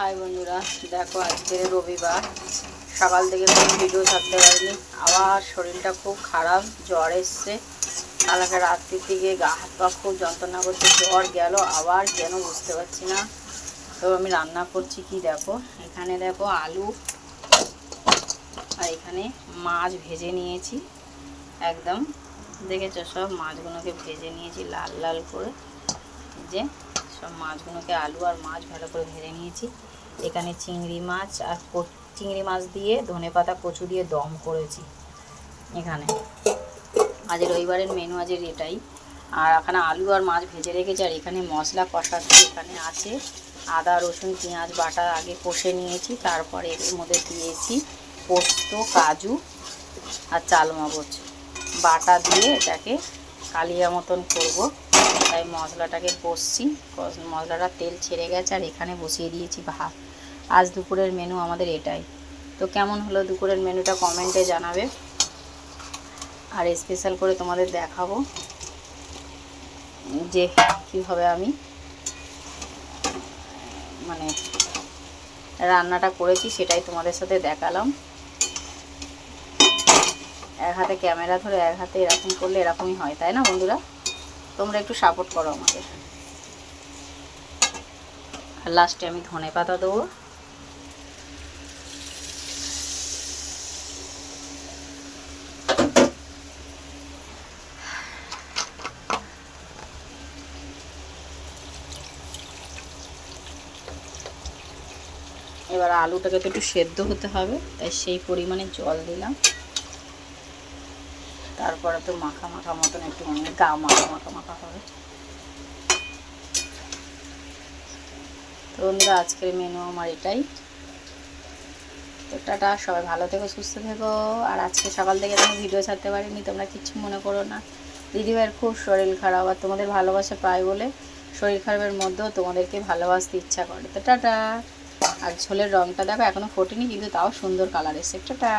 High বন্ধুরা, দেখো আজকে রবিবার সকাল থেকে কোনো ভিডিও ছাড়তে পারিনি। আবার শরীরটা খুব খারাপ, জ্বর এসছে। কালকে রাত্রির দিকে গা হাত পা খুব যন্ত্রণা করছে, জ্বর গেল আবার কেন বুঝতে পারছি না। তো আমি রান্না করছি কি দেখো, এখানে দেখো আলু আর এখানে মাছ ভেজে নিয়েছি। একদম দেখেছো, সব মাছগুলোকে ভেজে নিয়েছি লাল লাল করে। যে সব মাছগুলোকে আলু আর মাছ ভালো করে ভেজে নিয়েছি। এখানে চিংড়ি মাছ আর চিংড়ি মাছ দিয়ে ধনেপাতা কচু দিয়ে দম করেছি। এখানে আজ রবিবারের মেনু আজের এটাই। আর এখানে আলু আর মাছ ভেজে রেখেছি। আর এখানে মশলা কষাচ্ছি। এখানে আছে আদা রসুন পেঁয়াজ বাটা আগে কষে নিয়েছি, তারপরে এর মধ্যে দিয়েছি পোস্ত কাজু আর চালমগজ বাটা দিয়ে এটাকে কালিয়া মতন করব। তাই মশলাটাকে কষছি, মশলাটা তেল ছেড়ে গেছে। আর এখানে বসিয়ে দিয়েছি ভাত। আজ দুপুরের মেনু আমাদের এটাই। তো কেমন হলো দুপুরের মেনুটা কমেন্টে জানাবে। আর স্পেশাল করে তোমাদের দেখাবো যে কীভাবে আমি মানে রান্নাটা করেছি, সেটাই তোমাদের সাথে দেখালাম। এক হাতে ক্যামেরা ধরে এক হাতে এরকম করলে এরকমই হয়, তাই না বন্ধুরা? তোমরা একটু সাপোর্ট করো আমাদের। আর লাস্টে আমি ধনেপাতা দেবো। এবার আলুটাকে তো একটু সেদ্ধ হতে হবে, তাই সেই পরিমাণে জল দিলাম। তারপরে তো মাখা মাখা মতন একটু গা মাখা মাখা হবে। তো বন্ধুরা, আজকের মেনু আমার এটাই। তো টাটা, সবাই ভালো থেকো, সুস্থ থেকো। আর আজকে সকাল থেকে আমি ভিডিও ছাড়তে পারিনি, তোমরা কিচ্ছু মনে করো না। দিদিভাইয়ের খুব শরীর খারাপ, আর তোমাদের ভালোবাসা পাই বলে শরীর খারাপের মধ্যেও তোমাদেরকে ভালোবাসতে ইচ্ছা করে। তো টাটা। আর ঝোলের রঙটা দেখো এখনও ফোটেনি, কিন্তু তাও সুন্দর কালার এসেছে। টাটা।